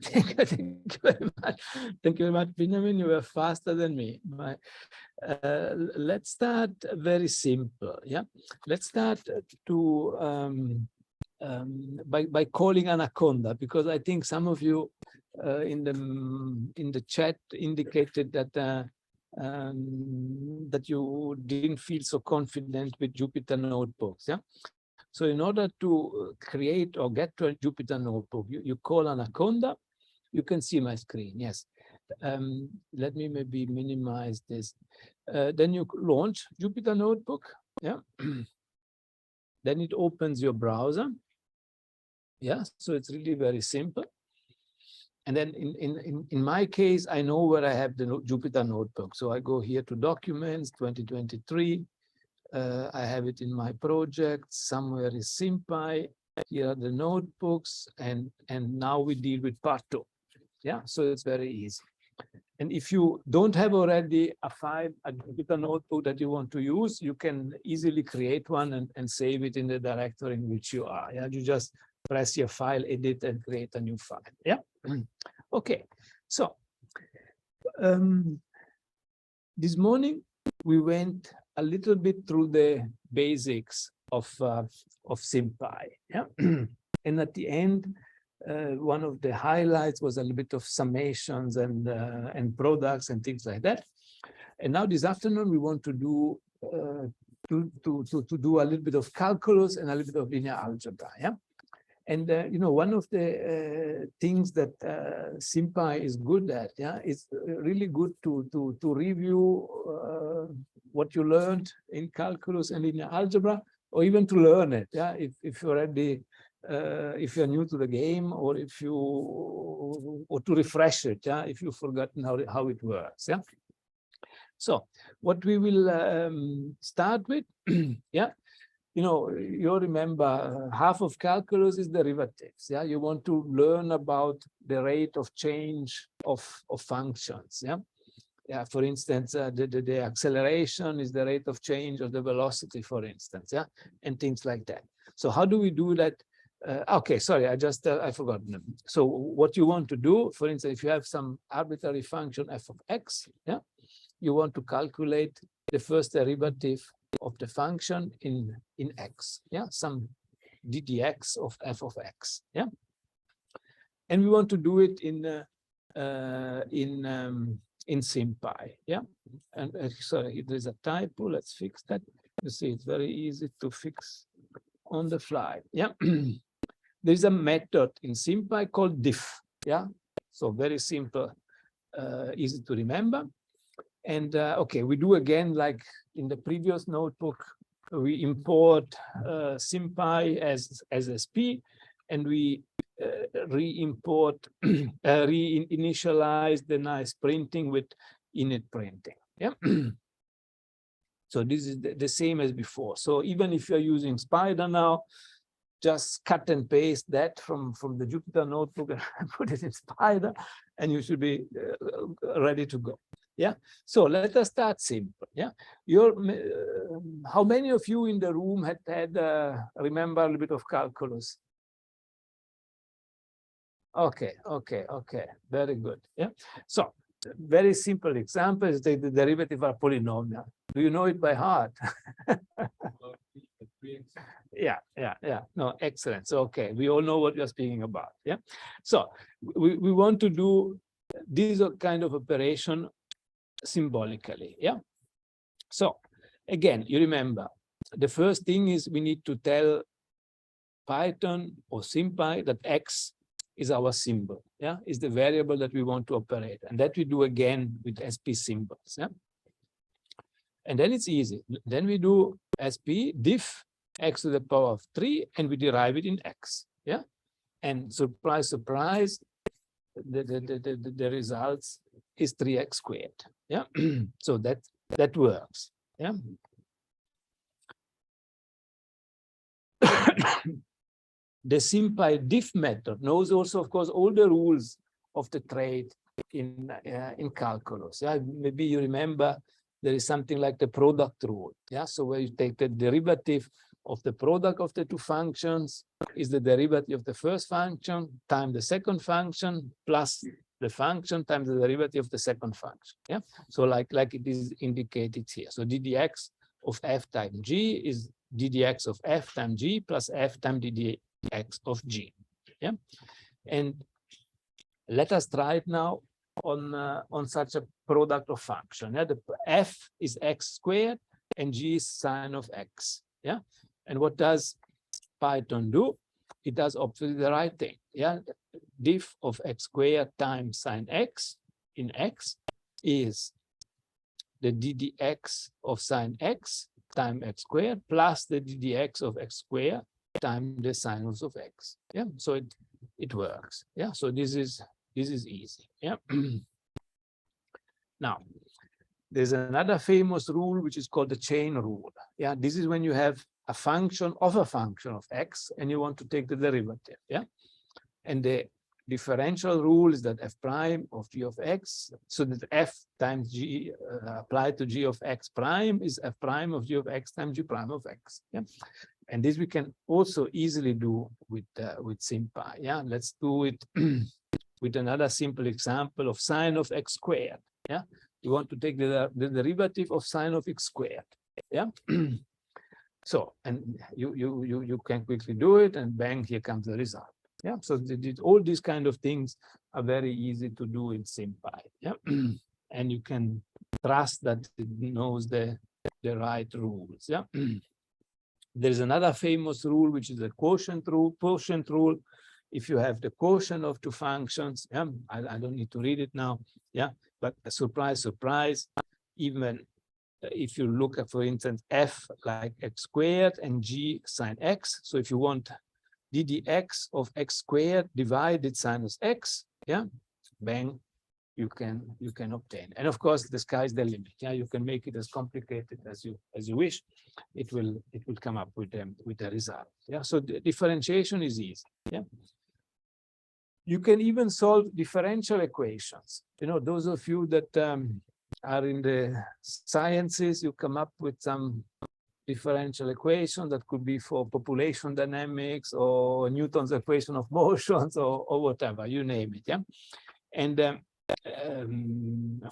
Thank you very much. Thank you very much, Benjamin. You were faster than me. Let's start very simple. Yeah, let's start by calling Anaconda, because I think some of you in the chat indicated that that you didn't feel so confident with Jupyter notebooks. Yeah. So in order to create or get to a Jupyter notebook, you call Anaconda. You can see my screen, yes. Let me maybe minimize this. Then you launch Jupyter Notebook, yeah. Then it opens your browser. Yeah, so it's really very simple. And then in my case, I know where I have the Jupyter Notebook. So I go here to Documents, 2023. I have it in my project. Somewhere is SymPy. Here are the notebooks, and now we deal with part 2. Yeah, so it's very easy. And if you don't have already a Jupyter notebook that you want to use, you can easily create one and save it in the directory in which you are. Yeah, you just press your file, edit, and create a new file. Yeah. Okay. So this morning we went a little bit through the basics of SymPy. Yeah. And at the end, one of the highlights was a little bit of summations and products and things like that. And now this afternoon we want to do do a little bit of calculus and a little bit of linear algebra. Yeah. And you know, one of the things that SymPy is good at, yeah, it's really good to review what you learned in calculus and linear algebra, or even to learn it. Yeah, if you're already if you're new to the game, or to refresh it. Yeah, if you've forgotten how it works. Yeah. So what we will start with, yeah. You know, you remember half of calculus is derivatives. Yeah, you want to learn about the rate of change of functions. Yeah, yeah. For instance, the acceleration is the rate of change of the velocity, for instance. Yeah, and things like that. So how do we do that? Okay, sorry, I forgot. So what you want to do, for instance, if you have some arbitrary function f of x, yeah, you want to calculate the first derivative of the function in x, yeah, some ddx of f of x, yeah, and we want to do it in SymPy, yeah. And sorry, there's a typo. Let's fix that. You see, it's very easy to fix on the fly, yeah. There's a method in SymPy called diff, yeah. So very simple, easy to remember. And okay, we do again like in the previous notebook. We import SymPy as SP, and we re-import, re-initialize the nice printing with init printing. Yeah. So this is the same as before. So even if you're using Spider now, just cut and paste that from the Jupyter notebook and put it in Spider, and you should be ready to go. Yeah. So let us start simple. Yeah. How many of you in the room had remember a little bit of calculus? Okay. Very good. Yeah. So very simple example is the derivative of polynomial. Do you know it by heart? Yeah. No, excellent. So, okay, we all know what you're speaking about. Yeah. So we want to do this kind of operation symbolically. Yeah. So again, you remember the first thing is we need to tell Python or SymPy that x is our symbol. Yeah, is the variable that we want to operate, and that we do again with SP symbols. Yeah. And then it's easy. Then we do SP diff x to the power of 3, and we derive it in x. Yeah. And surprise, surprise, the results is 3x squared. Yeah. So that works. Yeah. The SymPy diff method knows also, of course, all the rules of the trade in calculus. Yeah. Maybe you remember there is something like the product rule. Yeah. So where you take the derivative of the product of the two functions is the derivative of the first function times the second function plus the function times the derivative of the second function. Yeah. So like it is indicated here. So ddx of f times g is ddx of f times g plus f times ddx of g. Yeah. And let us try it now on such a product of function. Yeah. The f is x squared and g is sine of x. Yeah. And what does Python do? It does obviously the right thing. Yeah. Diff of x squared times sine x in x is the ddx of sine x times x squared plus the ddx of x squared times the sinus of x. Yeah. So it works. Yeah. So this is easy. Yeah. Now, there's another famous rule which is called the chain rule. Yeah. This is when you have a function of x and you want to take the derivative. Yeah. And the differential rule is that f prime of g of x, so that f times g applied to g of x prime is f prime of g of x times g prime of x. Yeah. And this we can also easily do with SymPy. Yeah. Let's do it with another simple example of sine of x squared. Yeah. You want to take the derivative of sine of x squared. Yeah. So, and you can quickly do it, and bang, here comes the result. Yeah. So all these kind of things are very easy to do in SymPy. Yeah. And you can trust that it knows the right rules. Yeah. There's another famous rule, which is the quotient rule. Quotient rule. If you have the quotient of two functions, yeah, I don't need to read it now. Yeah. But surprise, surprise, even if you look at, for instance, f like x squared and g sine x. So if you want ddx of x squared divided sinus x, yeah, bang, you can obtain. And of course, the sky is the limit. Yeah, you can make it as complicated as you wish. It will come up with the result. Yeah, so the differentiation is easy. Yeah. You can even solve differential equations. You know, those of you that are in the sciences, you come up with some differential equation that could be for population dynamics or Newton's equation of motions or whatever, you name it. Yeah. And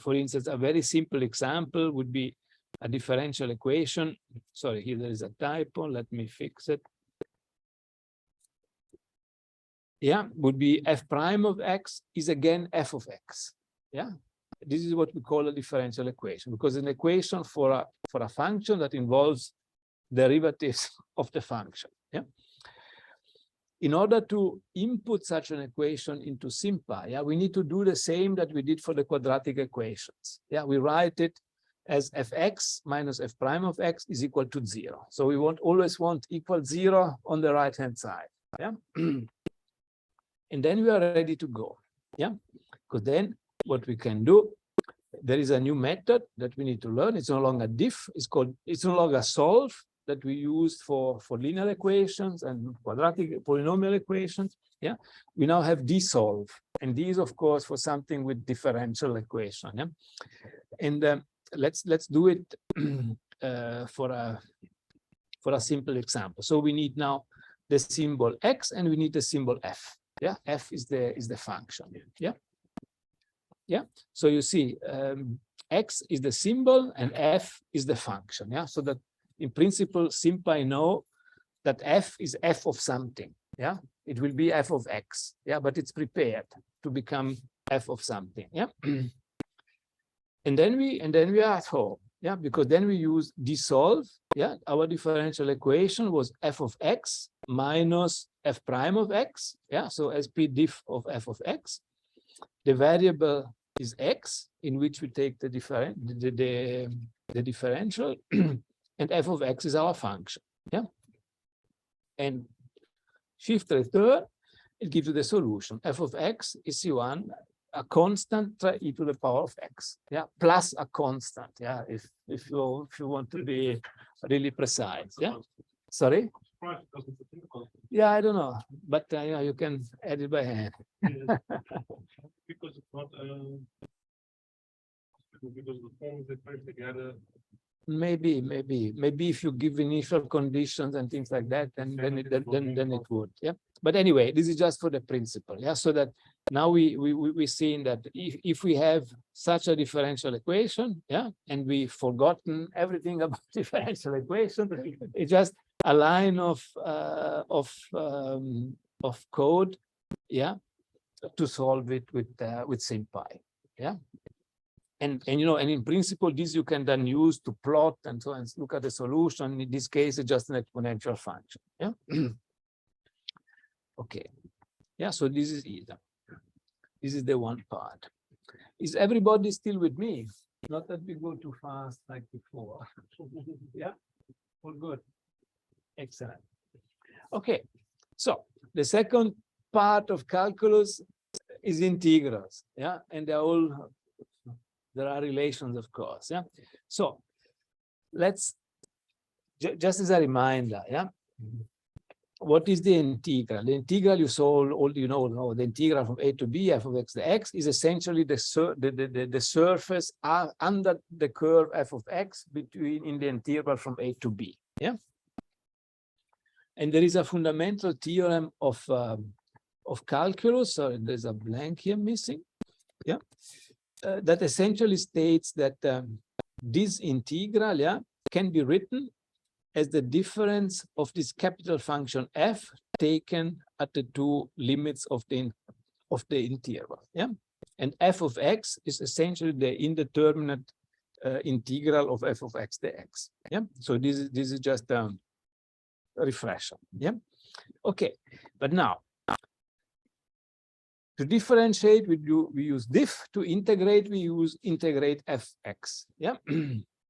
for instance, a very simple example would be a differential equation. Sorry, here there is a typo. Let me fix it. Yeah, would be f prime of x is again f of x. Yeah, this is what we call a differential equation, because an equation for a function that involves derivatives of the function. Yeah. In order to input such an equation into SymPy, yeah, we need to do the same that we did for the quadratic equations. Yeah, we write it as fx minus f prime of x is equal to 0. So we always want equal 0 on the right hand side. Yeah. And then we are ready to go. Yeah, because then what we can do, there is a new method that we need to learn. It's no longer diff, it's no longer solve that we used for linear equations and quadratic polynomial equations. Yeah, we now have dissolve, and these, of course, for something with differential equation. Yeah, and let's do it for a simple example. So we need now the symbol x and we need the symbol f. Yeah, f is the function. Yeah, yeah. So you see, x is the symbol and f is the function. Yeah, so that in principle, SymPy know that f is f of something. Yeah, it will be f of x. Yeah, but it's prepared to become f of something. Yeah, and then we are at home. Yeah, because then we use dissolve. Yeah, our differential equation was f of x minus f prime of x. Yeah, so SP diff of f of x. The variable is x, in which we take the differential, and f of x is our function. Yeah, and shift return, it gives you the solution. F of x is C1, a constant e to the power of x. Yeah, plus a constant. Yeah, if you want to be really precise. Yeah, sorry. Yeah, I don't know, but yeah, you can add it by hand. Because it's not because the forms they put together maybe if you give initial conditions and things like that, then it would. Yeah. But anyway, this is just for the principle. Yeah. So that now we're seeing that if we have such a differential equation, yeah, and we've forgotten everything about differential equation, it's just a line of code, yeah, to solve it with SymPy. Yeah. And you know, and in principle, this you can then use to plot and so on, and look at the solution. In this case, it's just an exponential function. Yeah. Okay. Yeah. So this is either. This is the one part. Is everybody still with me? Not that we go too fast like before. Yeah. All good. Excellent. Okay. So the second part of calculus is integrals. Yeah. And they're all. There are relations, of course. Yeah. So let's just as a reminder. Yeah. What is the integral? The integral you saw, you know, the integral from a to b f of x to x is essentially the surface under the curve f of x in the interval from a to b. Yeah. And there is a fundamental theorem of calculus. So there's a blank here missing. Yeah. That essentially states that this integral, yeah, can be written as the difference of this capital function f taken at the two limits of the interval. Yeah, and f of x is essentially the indeterminate integral of f of x dx. Yeah, so this is just a refresher. Yeah, okay, but now. To differentiate, we use diff. To integrate, we use integrate fx. Yeah,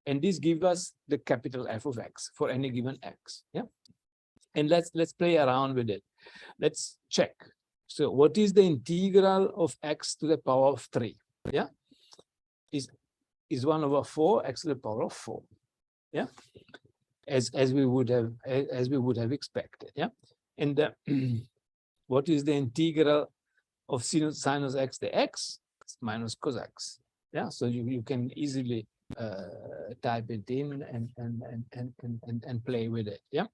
and this gives us the capital F of x for any given x. Yeah, and let's play around with it. Let's check. So, what is the integral of x to the power of 3? Yeah, is 1/4 x to the power of 4. Yeah, as we would have expected. Yeah, and what is the integral of sinus x dx? It's minus cos x. Yeah, so you can easily type it in and play with it. Yeah.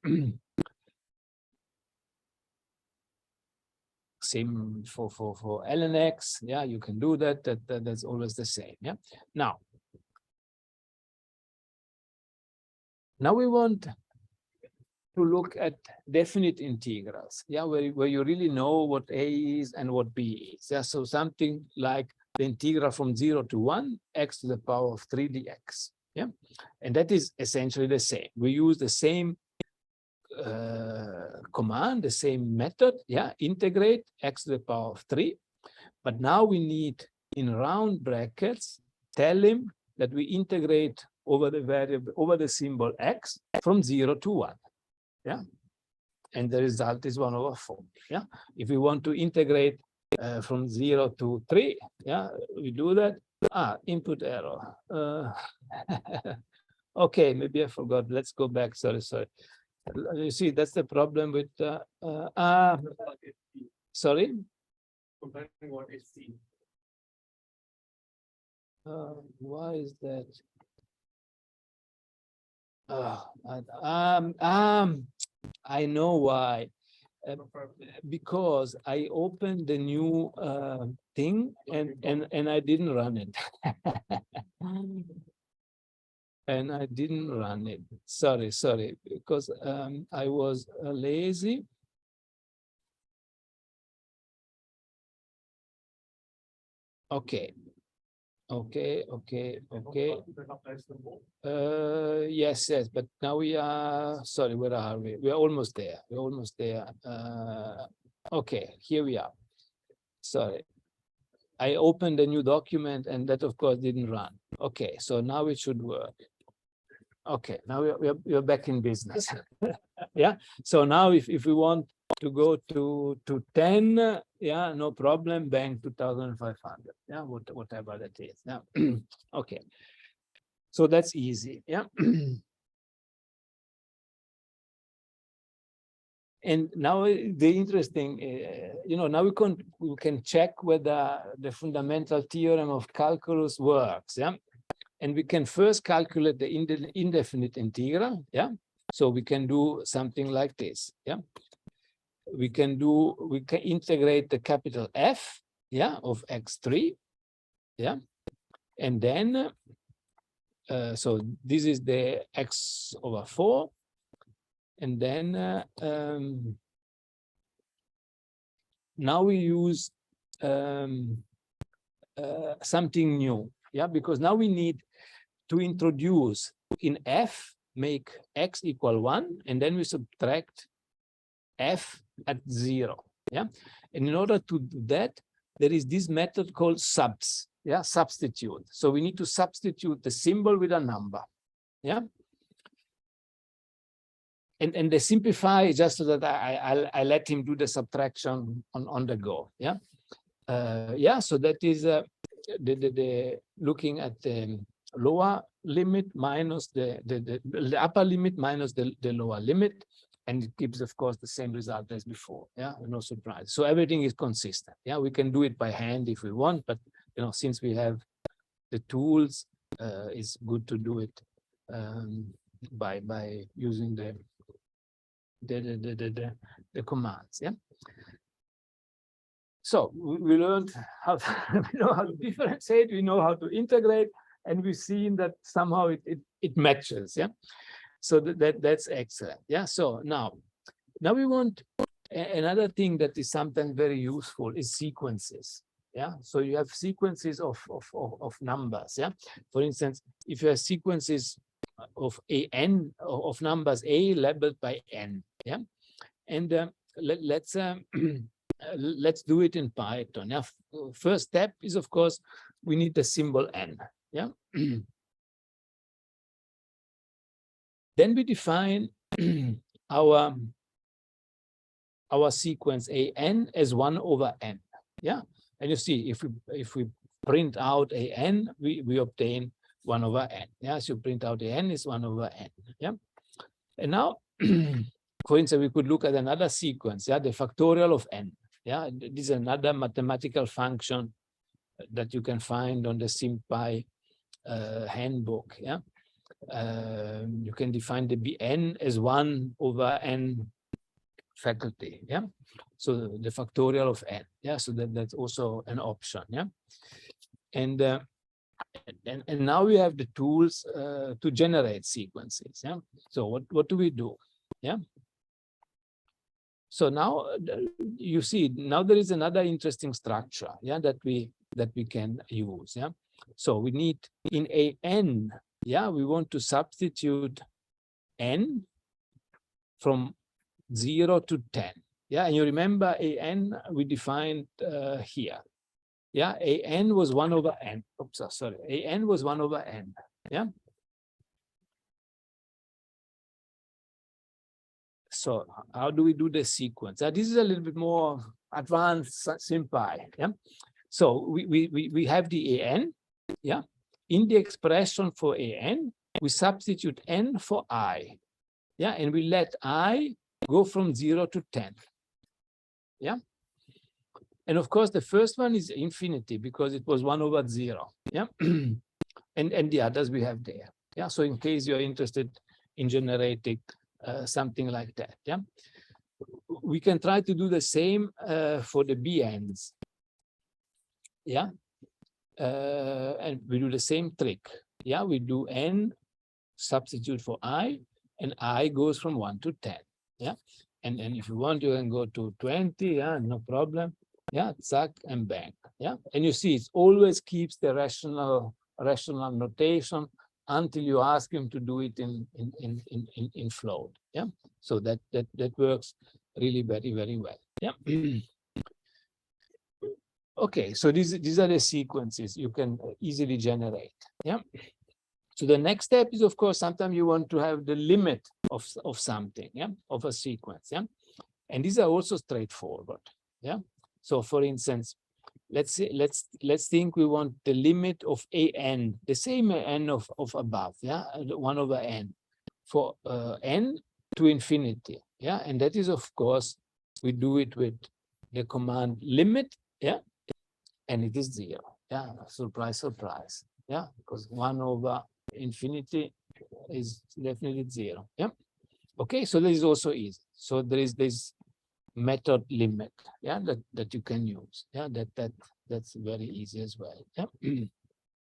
Same for ln x. Yeah, you can do that. That's always the same. Yeah. Now we want to look at definite integrals, yeah, where you really know what a is and what b is. Yeah, so something like the integral from 0 to 1 x to the power of 3 dx. Yeah, and that is essentially the same. We use the same command, the same method. Yeah, integrate x to the power of 3, but now we need in round brackets tell him that we integrate over the variable, over the symbol x from 0 to 1. Yeah, and the result is 1/4. Yeah, if we want to integrate from 0 to 3, yeah, we do that. Input error. Okay, maybe I forgot. Let's go back. Sorry. You see, that's the problem with. Sorry. Comparing what is C. Why is that? I know why. Because I opened the new thing and I didn't run it. And I didn't run it. Sorry, because I was lazy. Okay. Yes, but now we are, sorry, where are we? We're almost there. Okay, here we are. Sorry. I opened a new document and that of course didn't run. Okay, so now it should work. Okay, now we're back in business. Yeah, so now if we want to go to 10, yeah, no problem, bang, 2,500, yeah, whatever that is. Yeah. Okay, so that's easy. Yeah. And now the interesting, now we can check whether the fundamental theorem of calculus works. Yeah. And we can first calculate the indefinite integral, yeah? So we can do something like this, yeah? We can integrate the capital F, yeah, of x3, yeah? And then, so this is the x over 4. And then now we use something new, yeah, because now we need to introduce in F, make x equal 1, and then we subtract F at 0, yeah. And in order to do that, there is this method called subs, yeah, substitute. So we need to substitute the symbol with a number, yeah. And the simplify just so that I let him do the subtraction on the go, yeah. Yeah, so that is the looking at the lower limit minus the upper limit minus the lower limit, and it gives, of course, the same result as before. Yeah, no surprise. So everything is consistent. Yeah, we can do it by hand if we want, but since we have the tools, it's good to do it by using the commands. Yeah. So we learned how to, we know how to differentiate, we know how to integrate, and we've seen that somehow it matches. Yeah. So that's excellent. Yeah. So now we want another thing that is sometimes very useful is sequences. Yeah. So you have sequences of numbers. Yeah. For instance, if you have sequences of an of numbers a labeled by n. Yeah. And let's do it in Python. Now, first step is, of course, we need the symbol n. Yeah. Then we define our sequence an as 1 over n. Yeah. And you see, if we print out an, we obtain 1 over n. Yeah. So you print out an is 1 over n. Yeah. And now, for instance, we could look at another sequence. Yeah, the factorial of n. Yeah, this is another mathematical function that you can find on the SymPy handbook. Yeah, you can define the Bn as 1 over n faculty. Yeah, so the factorial of n. Yeah, so that's also an option. Yeah, and now we have the tools to generate sequences. Yeah, so what do we do? Yeah. So now you see, now there is another interesting structure, yeah, that we can use. Yeah. So we need in an, yeah, we want to substitute n from 0 to 10. Yeah, and you remember an we defined here. Yeah, an was 1 over n. Oops, sorry, an was 1 over n. Yeah. So how do we do the sequence? This is a little bit more advanced SymPy. Yeah. So we have the an. Yeah. In the expression for an, we substitute n for I. Yeah, and we let I go from 0 to 10. Yeah. And of course, the first one is infinity because it was 1 over 0. Yeah. and the others we have there. Yeah. So in case you're interested in generating something like that. Yeah, we can try to do the same for the bn's. Yeah, and we do the same trick. Yeah, we do n, substitute for I, and I goes from 1 to 10. Yeah, and if you want, you can go to 20. Yeah, no problem. Yeah, zack and bang. Yeah, and you see, it always keeps the rational notation until you ask him to do it in float. Yeah, so that works really very, very well. Yeah. Okay, so these are the sequences you can easily generate. Yeah. So the next step is, of course, sometimes you want to have the limit of something. Yeah, of a sequence. Yeah, and these are also straightforward. Yeah. So for instance, let's think we want the limit of an, the same n of above, yeah, 1 over n, for n to infinity, yeah, and that is, of course, we do it with the command limit, yeah, and it is 0, yeah, surprise, surprise, yeah, because 1 over infinity is definitely 0. Yeah. Okay, so this is also easy. So there is this method limit, yeah, that you can use. Yeah, that's very easy as well. Yeah.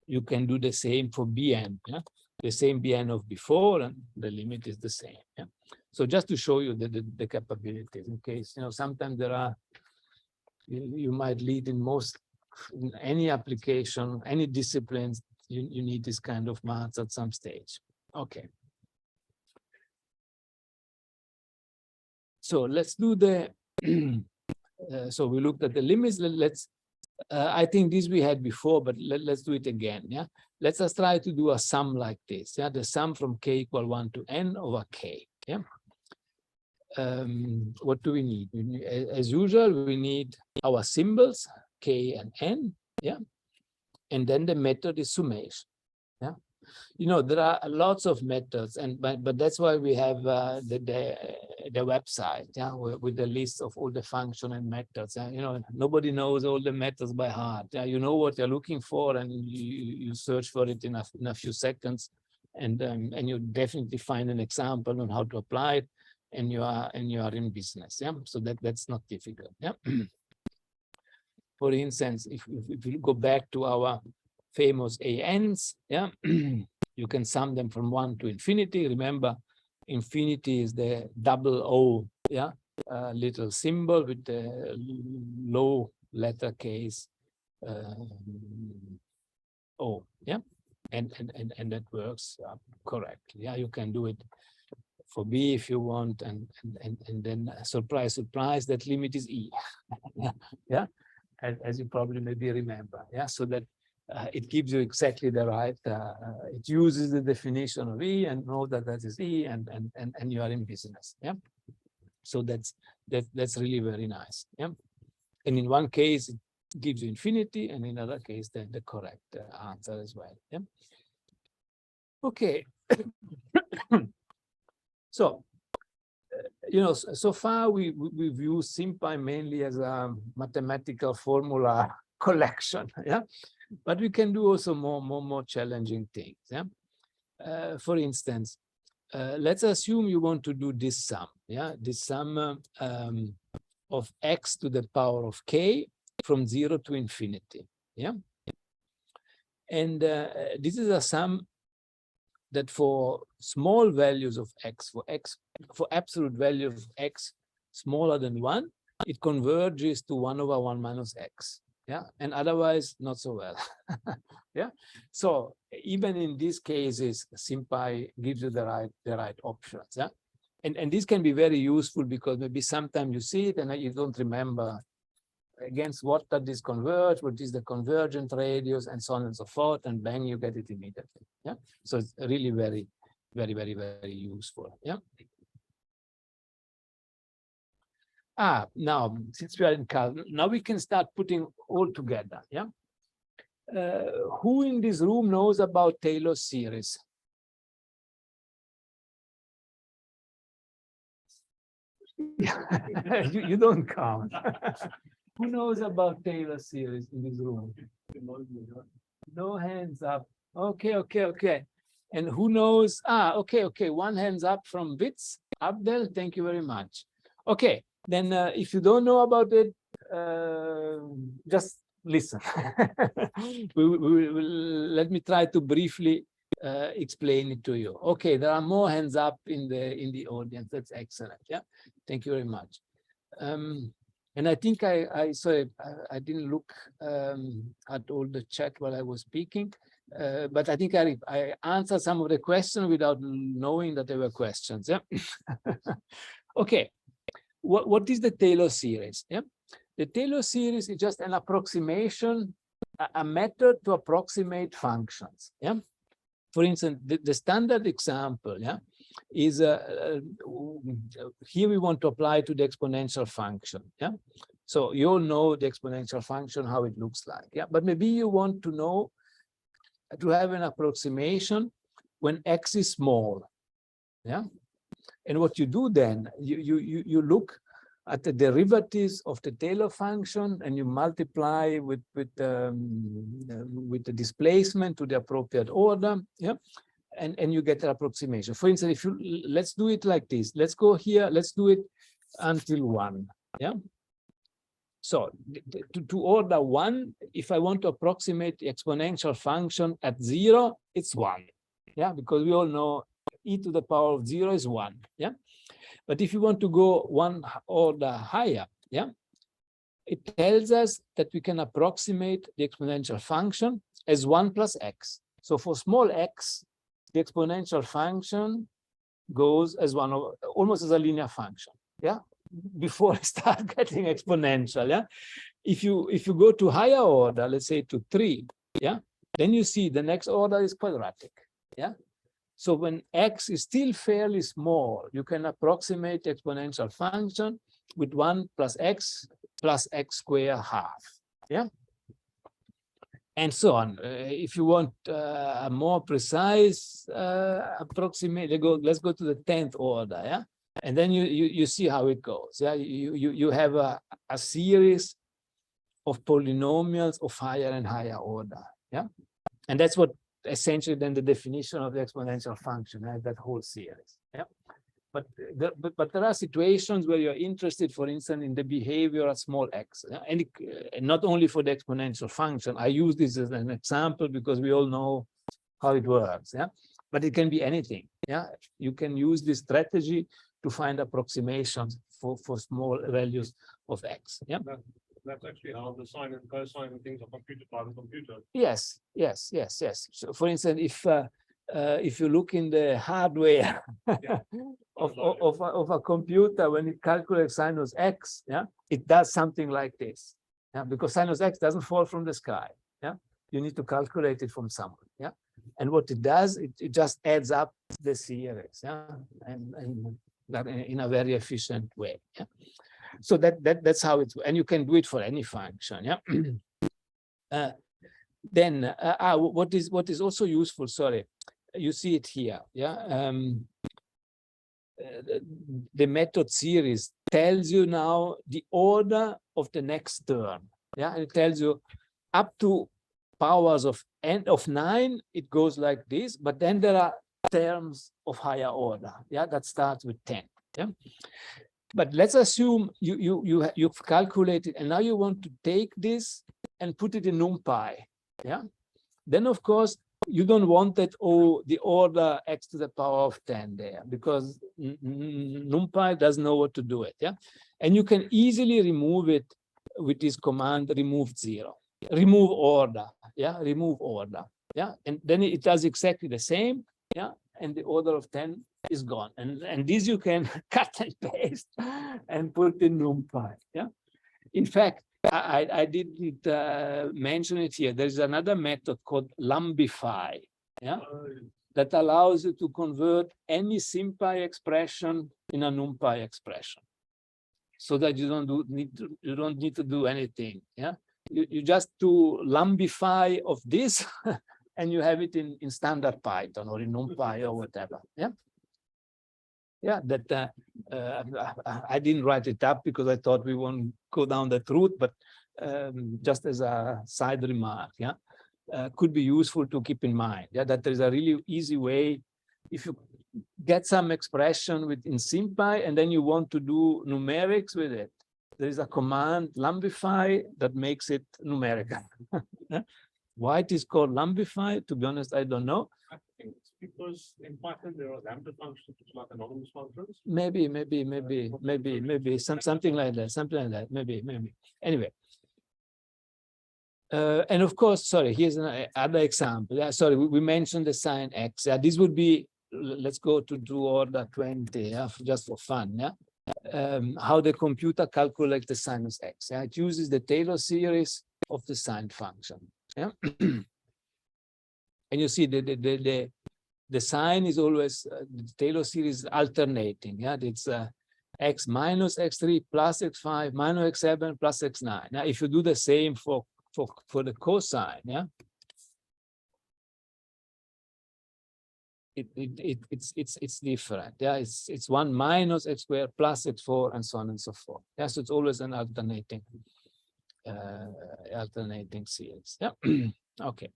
You can do the same for Bn, yeah, the same Bn of before, and the limit is the same. Yeah. So just to show you the capabilities, in case sometimes there are, you might lead in any application, any disciplines, you need this kind of maths at some stage. Okay. So let's do the. So we looked at the limits. Let's. I think this we had before, but let's do it again. Yeah. Let's just try to do a sum like this. Yeah. The sum from k equal 1 to n over k. Yeah. What do we need? As usual, we need our symbols k and n. Yeah. And then the method is summation. Yeah. There are lots of methods, but that's why we have the website, yeah, with the list of all the functions and methods. Nobody knows all the methods by heart. Yeah, you know what you're looking for, and you search for it in a few seconds, and you definitely find an example on how to apply it, and you are in business. Yeah, so that's not difficult. Yeah. For instance, if we go back to our famous ANs, yeah. You can sum them from 1 to infinity. Remember, infinity is the double O, yeah, little symbol with the low letter case O, yeah, and that works correctly. Yeah, you can do it for B if you want, and then surprise, surprise, that limit is E. Yeah, as you probably maybe remember. Yeah, so that. It gives you exactly the right, it uses the definition of E and know that is E, and you are in business. Yeah. So that's really very nice. Yeah. And in one case, it gives you infinity, and in another case, the correct answer as well. Yeah. Okay. So, so far we've used SymPy mainly as a mathematical formula collection. Yeah. But we can do also more challenging things. Yeah. For instance, let's assume you want to do this sum. Yeah, this sum of x to the power of k from 0 to infinity. Yeah, and this is a sum that for small values of x, for absolute values of x smaller than 1, it converges to 1 over 1 minus x. Yeah, and otherwise not so well. Yeah, so even in these cases, SymPy gives you the right options. Yeah, and this can be very useful because maybe sometimes you see it and you don't remember against what does this converge, what is the convergent radius, and so on and so forth, and bang, you get it immediately. Yeah, so it's really very useful. Yeah. Now, since we are in Cal, now we can start putting all together. Yeah. Who in this room knows about Taylor series? you don't count. Who knows about Taylor series in this room? No hands up. Okay. And who knows? Okay. One hands up from Bits. Abdel, thank you very much. Okay. Then if you don't know about it, just listen. Let me try to briefly explain it to you. Okay, there are more hands up in the audience. That's excellent. Yeah, thank you very much. And I think I didn't look at all the chat while I was speaking, but I think I answered some of the questions without knowing that there were questions. Yeah. Okay. What is the Taylor series? Yeah, the Taylor series is just an approximation, a method to approximate functions. Yeah, for instance, the standard example, yeah, is here we want to apply to the exponential function. Yeah, so you all know the exponential function, how it looks like. Yeah, but maybe you want to know, to have an approximation when x is small. Yeah. And what you do then, you look at the derivatives of the Taylor function, and you multiply with the displacement to the appropriate order, yeah, and you get an approximation. For instance, if you let's do it like this. Let's go here. Let's do it until 1. Yeah. So to order 1, if I want to approximate the exponential function at 0, it's 1. Yeah, because we all know e to the power of 0 is 1. Yeah. But if you want to go 1 order higher, yeah, it tells us that we can approximate the exponential function as 1 plus x. So for small x, the exponential function goes as almost as a linear function. Yeah, before I start getting exponential. Yeah, if you go to higher order, let's say to 3, yeah, then you see the next order is quadratic. Yeah. So when x is still fairly small, you can approximate the exponential function with 1 plus x squared half. Yeah. And so on. If you want a more precise approximate, let's go to the 10th order. Yeah. And then you see how it goes. Yeah. You have a series of polynomials of higher and higher order. Yeah. And that's what essentially then the definition of the exponential function, right? That whole series. Yeah. But there are situations where you're interested, for instance, in the behavior at small x. Yeah? And not only for the exponential function. I use this as an example because we all know how it works. Yeah. But it can be anything. Yeah. You can use this strategy to find approximations for small values of x. Yeah. That's actually how the sine and cosine and things are computed by the computer. Yes. So for instance, if you look in the hardware Yeah. of a computer, when it calculates sinus x, yeah, it does something like this. Yeah, because sinus x doesn't fall from the sky. Yeah, you need to calculate it from somewhere. Yeah, and what it does, it just adds up the series. Yeah, and that in a very efficient way. Yeah. So that's how it's, and you can do it for any function. Yeah. Then what is also useful? Sorry, you see it here. Yeah. The method series tells you now the order of the next term. Yeah, and it tells you up to powers of n of 9. It goes like this, but then there are terms of higher order. Yeah, that starts with 10. Yeah. But let's assume you've calculated, and now you want to take this and put it in NumPy. Yeah. Then of course you don't want that the order x to the power of 10 there, because NumPy doesn't know what to do it. Yeah. And you can easily remove it with this command remove 0, remove order. Yeah. Remove order. Yeah. And then it does exactly the same. Yeah. And the order of 10 is gone. And this you can cut and paste and put in NumPy. Yeah. In fact, I didn't mention it here. There's another method called lumbify. Yeah. That allows you to convert any SymPy expression in a NumPy expression, so that you don't need to do anything. Yeah. You just do lumbify of this and you have it in standard Python or in NumPy or whatever. Yeah. Yeah, that I didn't write it up because I thought we won't go down that route, but just as a side remark, yeah, could be useful to keep in mind. Yeah, that there is a really easy way. If you get some expression in SymPy and then you want to do numerics with it, there is a command lumbify that makes it numerical. Yeah? Why it is called lumbify, to be honest, I don't know. I think it's because in Python there are lambda functions, which are like anonymous functions. Maybe something like that. Maybe. Anyway. And of course, sorry, here's another example. Yeah, sorry, we mentioned the sine x. Yeah, this would be, let's go to order 20, yeah, just for fun. Yeah, how the computer calculates the sinus x. Yeah, it uses the Taylor series of the sine function. Yeah, and you see the sign is always the Taylor series alternating. Yeah, it's x minus x3 plus x5 minus x7 plus x9. Now, if you do the same for the cosine, yeah, it's different. Yeah, it's 1 minus x squared plus x4 and so on and so forth. Yeah, so it's always an alternating series. Yeah. Okay.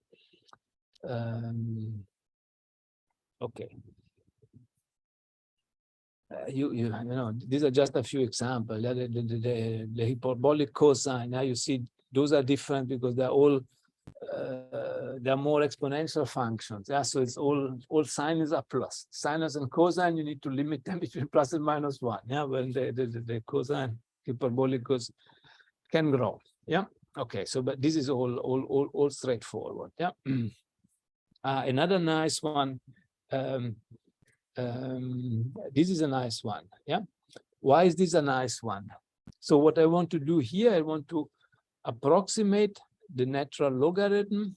Okay. You know, these are just a few examples. Yeah, the hyperbolic cosine. Now you see those are different because they're all they're more exponential functions. Yeah, so it's all sines are plus. Sinus and cosine, you need to limit them between plus and minus 1. Yeah, when the cosine hyperbolic can grow. Yeah. Okay. So, but this is all straightforward. Yeah. Another nice one. This is a nice one. Yeah. Why is this a nice one? So what I want to do here, I want to approximate the natural logarithm,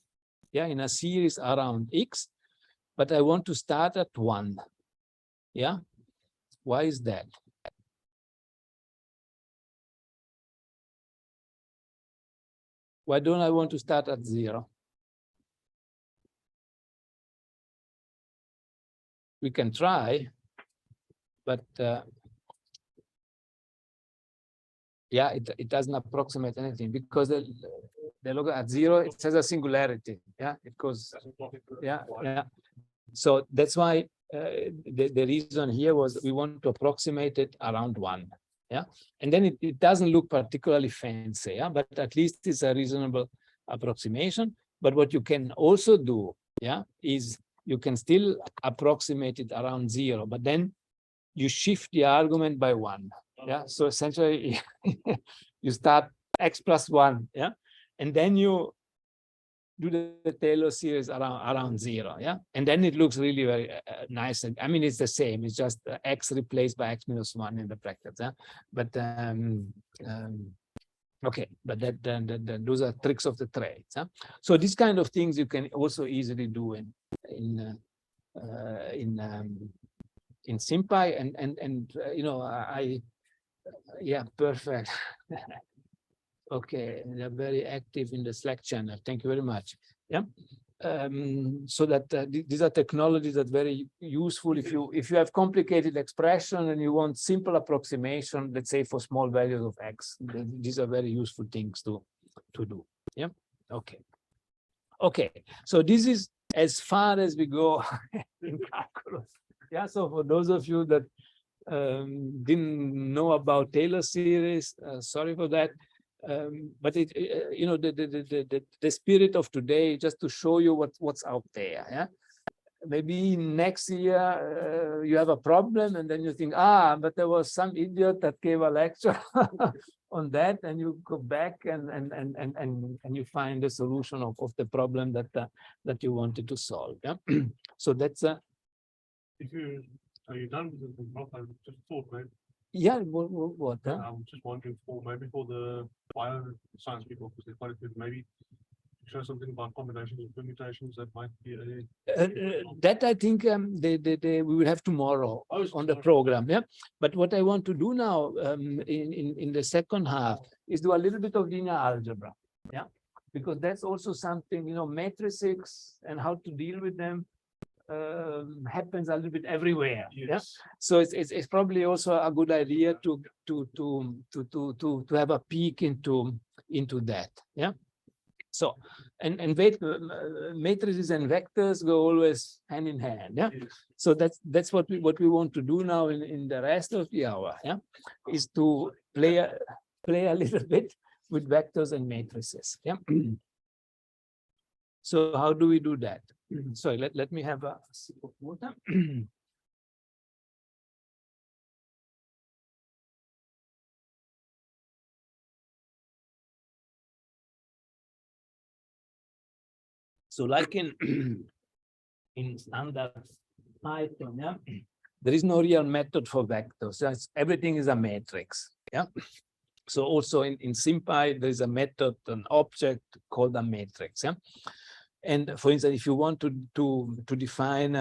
yeah, in a series around x, but I want to start at 1. Yeah. Why is that? Why don't I want to start at 0? We can try, but yeah, it doesn't approximate anything because the log at 0, it has a singularity. Yeah, it goes. Yeah, yeah. So that's why the reason here was we want to approximate it around 1. Yeah, and then it doesn't look particularly fancy. Yeah, but at least it's a reasonable approximation. But what you can also do, yeah, is you can still approximate it around 0, but then you shift the argument by 1. Yeah, so essentially you start x plus 1. Yeah, and then you do the Taylor series around 0. Yeah, and then it looks really very nice. And I mean, it's the same. It's just x replaced by x minus 1 in the brackets. Yeah, but okay, but those are tricks of the trade. Yeah? So these kind of things you can also easily do in SymPy, and you know, yeah, perfect. Okay, they're very active in the Slack channel. Thank you very much. Yeah. So that these are technologies that are very useful if you have complicated expression and you want simple approximation, let's say for small values of x. These are very useful things to do. Yeah. Okay. Okay. So this is as far as we go in calculus. Yeah. So for those of you that didn't know about Taylor series, sorry for that. But it, you know, the spirit of today, just to show you what's out there. Yeah, maybe next year you have a problem, and then you think, but there was some idiot that gave a lecture on that, and you go back and you find the solution of the problem that you wanted to solve. Yeah, so that's Are you done with the Prof? I just thought, maybe. Yeah, what? Huh? I'm just wondering maybe for the bioscience people, because they're quite good, maybe show something about combinations and permutations that might be that I think we will have tomorrow on the program. Yeah, but what I want to do now in the second half is do a little bit of linear algebra. Yeah, because that's also something, you know, matrices and how to deal with them happens a little bit everywhere. Yes. Yeah, so it's probably also a good idea to have a peek into that. Yeah. So and wait, matrices and vectors go always hand in hand. Yeah. Yes. So that's what we want to do now in the rest of the hour. Yeah, is to play a little bit with vectors and matrices. Yeah. So how do we do that? Sorry, let me have a sip of water. So like in standard Python, yeah, there is no real method for vectors. So everything is a matrix. Yeah. So also in SymPy, there is a method, an object called a matrix. Yeah. And for instance, if you want to define,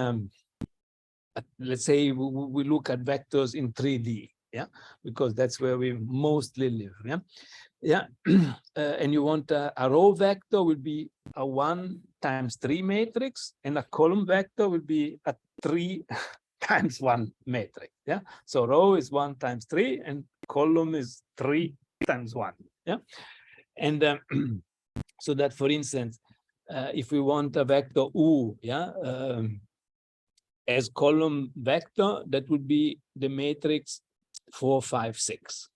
let's say we look at vectors in 3D, yeah, because that's where we mostly live. Yeah, yeah, and you want a row vector will be a 1 times 3 matrix, and a column vector will be a 3 times 1 matrix. Yeah. So row is 1 times 3 and column is 3 times 1. Yeah. And so that, for instance, if we want a vector U, yeah, as column vector, that would be the matrix 4, 5, 6.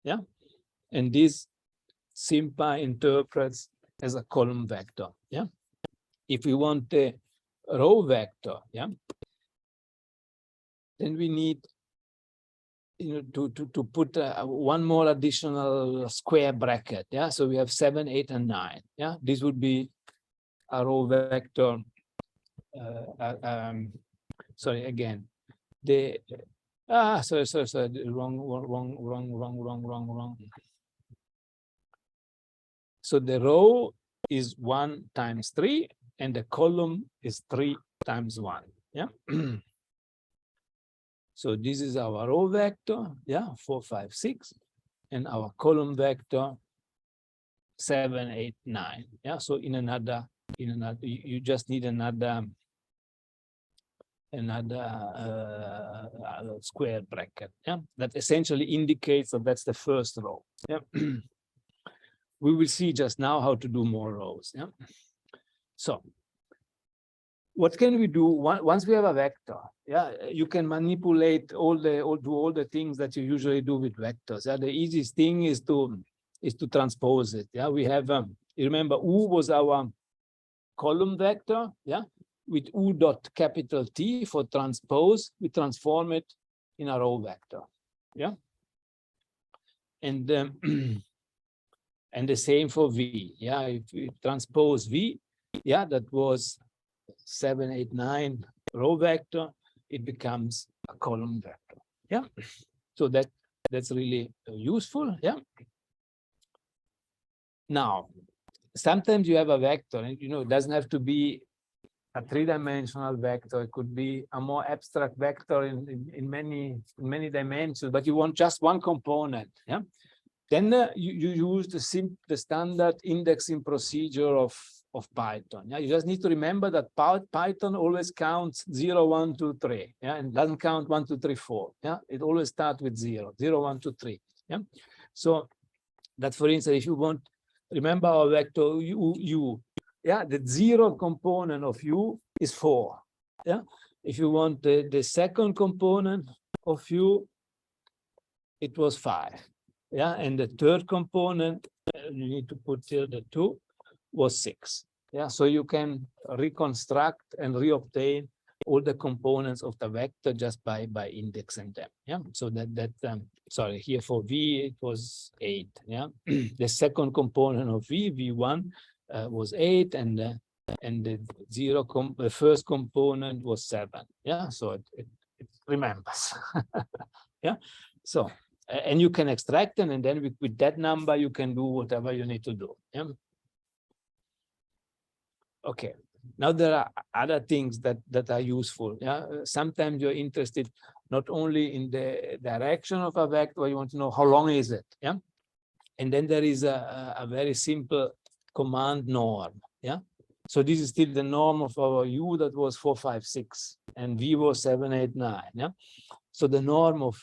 Yeah. And this SymPy interprets as a column vector. Yeah. If we want the row vector, yeah, then we need, you know, to put one more additional square bracket. Yeah. So we have 7, 8, and 9. Yeah. This would be a row vector. Sorry, again, the sorry, wrong. So the row is 1 times 3 and the column is 3 times 1. Yeah. So this is our row vector, yeah, 4, 5, 6, and our column vector 7, 8, 9. Yeah. So in another, you just need another square bracket. Yeah. That essentially indicates that that's the first row. Yeah. We will see just now how to do more rows. Yeah. So what can we do once we have a vector? Yeah, you can manipulate do all the things that you usually do with vectors. Yeah, the easiest thing is to transpose it. Yeah, we have you remember U was our column vector. Yeah, with U dot capital T for transpose, we transform it in a row vector. Yeah, and and the same for V. Yeah, if we transpose V, yeah, that was 7, 8, 9 row vector, it becomes a column vector. Yeah. So that's really useful. Yeah. Now, sometimes you have a vector, and you know, it doesn't have to be a 3-dimensional vector. It could be a more abstract vector in many dimensions, but you want just one component. Yeah. Then you use the standard indexing procedure of Python. Yeah, you just need to remember that Python always counts 0, 1, 2, 3. Yeah, and doesn't count 1, 2, 3, 4. Yeah, it always starts with 0, 0, 1, 2, 3. Yeah, so that, for instance, if you want, remember our vector U. Yeah, the 0 component of U is 4. Yeah, if you want the second component of U, it was 5. Yeah, and the third component, you need to put here the 2, was 6. Yeah, so you can reconstruct and reobtain all the components of the vector just by indexing them. Yeah, so sorry, here for V it was 8. Yeah, the second component of V1 was 8, and the first component was 7. Yeah, so it remembers. Yeah, so. And you can extract them, and then with that number, you can do whatever you need to do. Yeah. Okay. Now there are other things that are useful. Yeah. Sometimes you're interested not only in the direction of a vector, you want to know how long is it. Yeah. And then there is a very simple command norm. Yeah. So this is still the norm of our U that was 4, 5, 6, and V was 7, 8, 9. Yeah. So the norm of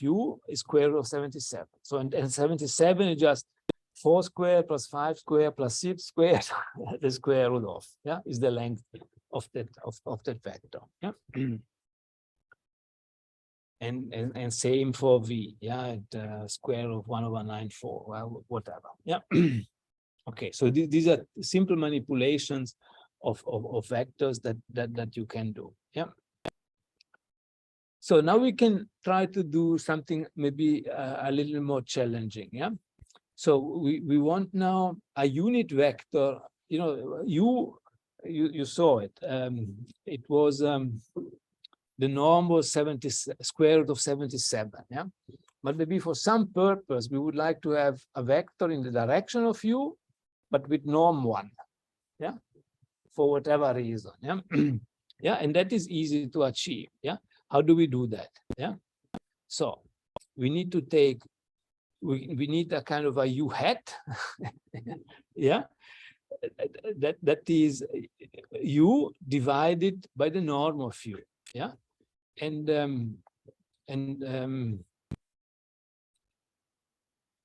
U is square root of 77. So and 77 is just 4 squared plus 5 squared plus 6 squared, the square root of, yeah, is the length of that vector. Yeah. And same for V, yeah, square root of 1/9/4, well, whatever. Yeah. Okay, so these are simple manipulations of vectors that you can do. Yeah. So now we can try to do something maybe a little more challenging. Yeah. So we want now a unit vector. You know, you saw it. It was the norm was square root of 77. Yeah. But maybe for some purpose we would like to have a vector in the direction of U, but with norm 1. Yeah. For whatever reason. Yeah. Yeah. And that is easy to achieve. Yeah. How do we do that? Yeah. So we need to take, we need a kind of a U hat. Yeah. That is u divided by the norm of u. Yeah, and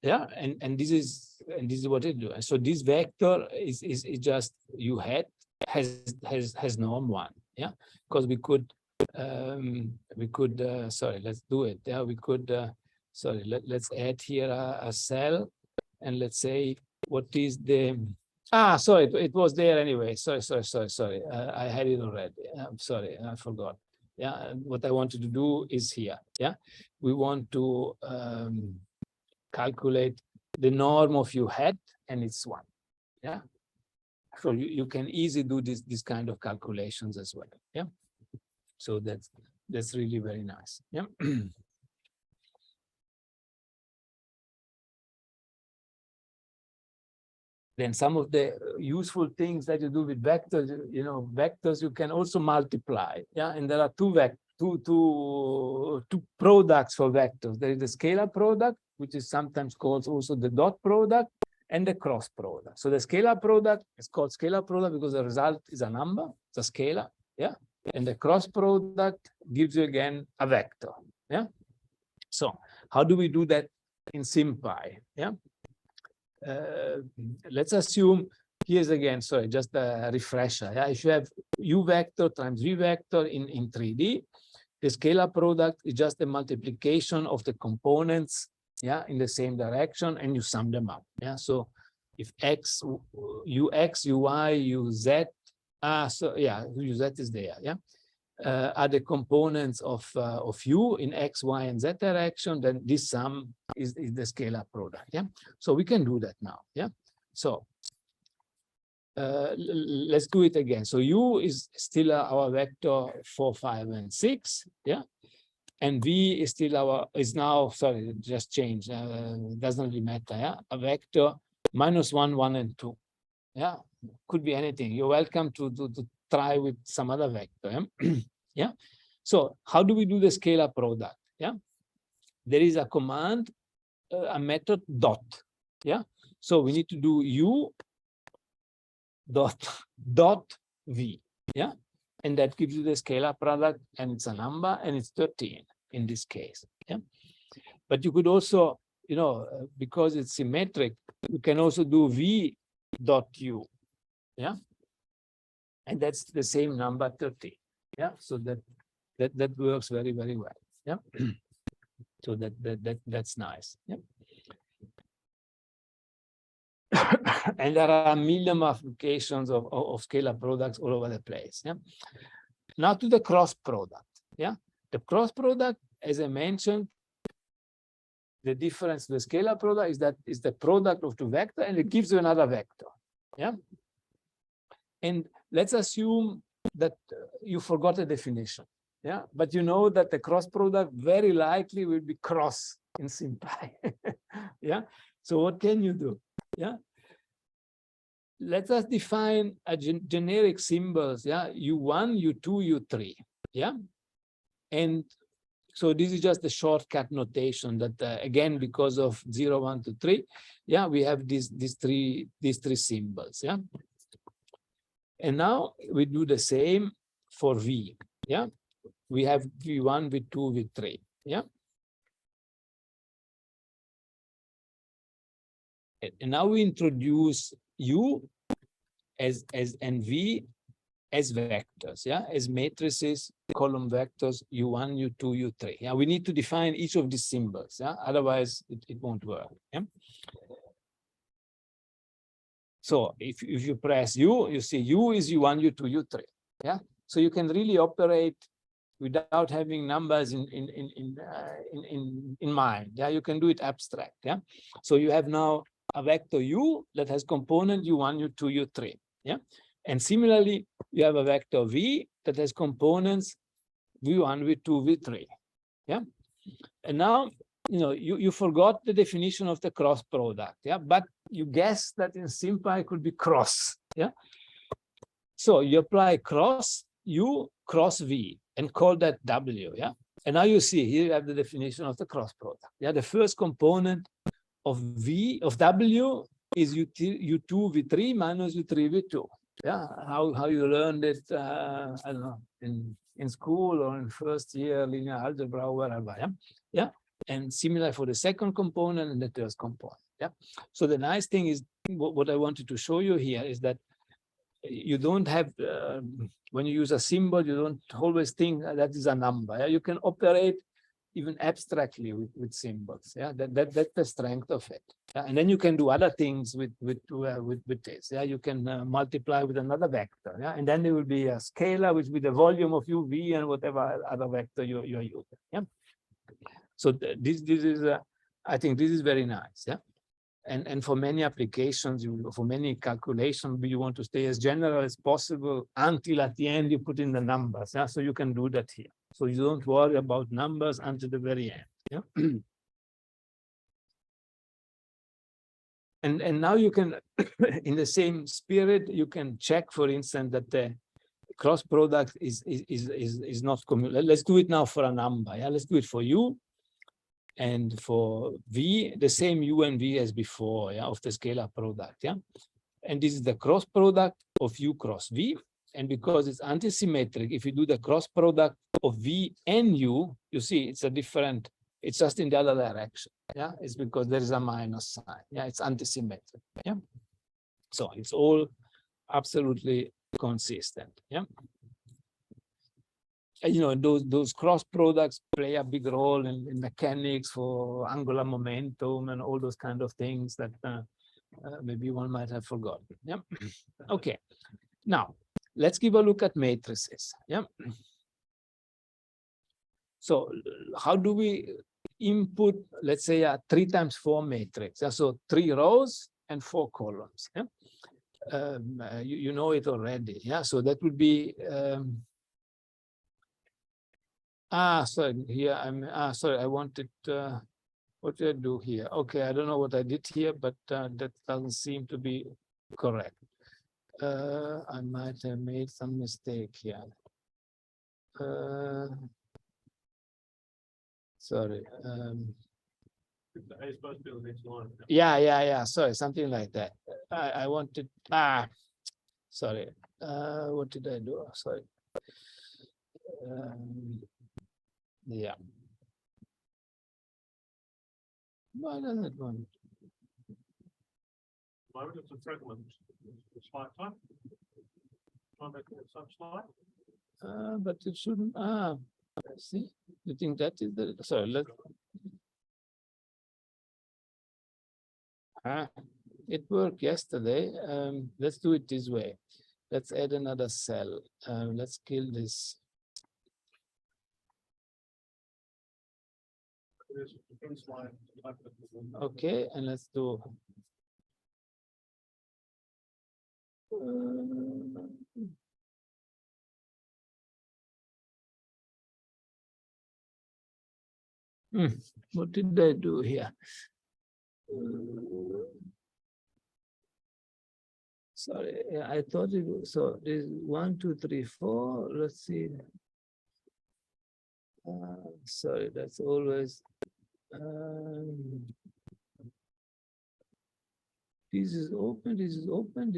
yeah, and this is what it do. So this vector is just u hat has norm 1. Yeah, because we could sorry, let's do it. Yeah, we could sorry, let's add here a cell, and let's say what is the sorry, it was there anyway. Sorry. I had it already. I'm sorry, I forgot. Yeah, what I wanted to do is here. Yeah, we want to calculate the norm of u hat, and it's 1. Yeah, so you can easily do this kind of calculations as well. Yeah, so that's really very nice. Yeah. Then some of the useful things that you do with vectors, vectors you can also multiply. Yeah, and there are two products for vectors. There is the scalar product, which is sometimes called also the dot product, and the cross product. So the scalar product is called scalar product because the result is a number, it's a scalar. Yeah, and the cross product gives you again a vector. Yeah. So how do we do that in SymPy? Yeah. Let's assume here's again, sorry, just a refresher. Yeah, if you have u vector times v vector in 3D, the scalar product is just the multiplication of the components, yeah, in the same direction, and you sum them up. Yeah, so if x, ux, uy, uz, so yeah, uz is there. Yeah, are the components of u in x, y, and z direction, then this sum is the scalar product. Yeah, so we can do that now. Yeah, so let's do it again. So u is still our vector 4, 5, and 6. Yeah, and v is still now, sorry, just changed. Doesn't really matter. Yeah, a vector -1, 1, and 2. Yeah, could be anything. You're welcome to try with some other vector. Yeah? Yeah. So how do we do the scalar product? Yeah, there is a command, a method dot. Yeah, so we need to do u dot v. Yeah, and that gives you the scalar product, and it's a number, and it's 13 in this case. Yeah, but you could also, because it's symmetric, you can also do v dot u. Yeah, and that's the same number 13. Yeah, so that works very, very well. Yeah, so that's nice. Yeah. And there are a million applications of scalar products all over the place. Yeah. Now to the cross product. Yeah, the cross product, as I mentioned, the difference to the scalar product is that is the product of two vectors, and it gives you another vector. Yeah, and let's assume that you forgot the definition. Yeah, but you know that the cross product very likely will be cross in SymPy. Yeah, so what can you do? Yeah, let us define a generic symbols. Yeah, u1, u2, u3. Yeah, and so this is just the shortcut notation that again, because of 0, 1, 2, 3. Yeah, we have these three symbols. Yeah, and now we do the same for v. Yeah, we have v1, v2, v3. Yeah, and now we introduce u and v as vectors. Yeah, as matrices, column vectors, u1, u2, u3. Yeah, we need to define each of these symbols. Yeah, otherwise it won't work. Yeah. So if you press u, you see u is u1, u2, u3. Yeah, so you can really operate without having numbers in mind. Yeah, you can do it abstract. Yeah, so you have now a vector u that has component u1, u2, u3. Yeah, and similarly you have a vector v that has components v1, v2, v3. Yeah, and now you forgot the definition of the cross product. Yeah, but you guess that in SymPy it could be cross. Yeah, so you apply cross u cross v and call that w. Yeah, and now you see here you have the definition of the cross product. Yeah, the first component of w is u2 v3 minus u3 v2. Yeah, how you learned it, I don't know, in school or in first year linear algebra or wherever. Yeah. And similar for the second component and the third component. Yeah. So the nice thing is what I wanted to show you here is that you don't have, when you use a symbol, you don't always think that is a number. Yeah? You can operate even abstractly with symbols. Yeah, that's the strength of it. Yeah? And then you can do other things with this. Yeah, you can multiply with another vector. Yeah, and then there will be a scalar which with the volume of uv and whatever other vector you're using. Yeah. So this is I think this is very nice. Yeah. And for many applications, for many calculations, you want to stay as general as possible until at the end you put in the numbers. Yeah? So you can do that here. So you don't worry about numbers until the very end. Yeah? and now you can, in the same spirit, you can check, for instance, that the cross product is not commutative. Let's do it now for a number. Yeah? Let's do it for u. And for v, the same u and v as before, yeah, of the scalar product, yeah. And this is the cross product of u cross v. And because it's antisymmetric, if you do the cross product of v and u, you see it's a different, it's just in the other direction, yeah. It's because there is a minus sign, yeah. It's antisymmetric, yeah. So it's all absolutely consistent, yeah. You know, those cross products play a big role in mechanics for angular momentum and all those kind of things that maybe one might have forgotten. Yeah. Okay. Now let's give a look at matrices. Yeah. So how do we input, let's say, a 3 times 4 matrix? Yeah? So 3 rows and 4 columns. Yeah. You know it already. Yeah. So that would be. Sorry, here sorry, I wanted, what did I do here? Okay, I don't know what I did here, but that doesn't seem to be correct. I might have made some mistake here. Sorry. Yeah, sorry, something like that. I wanted, sorry. What did I do? Sorry. Yeah. Why doesn't it want? It's a fragment. Slide time. Try back to some slide. But it shouldn't. See, you think that is the sorry? Let. It worked yesterday. Let's do it this way. Let's add another cell. Let's kill this. Okay, and let's do. What did I do here? Sorry, I thought it was so. There's 1, 2, 3, 4. Let's see. Sorry, that's always. This is open. This is open.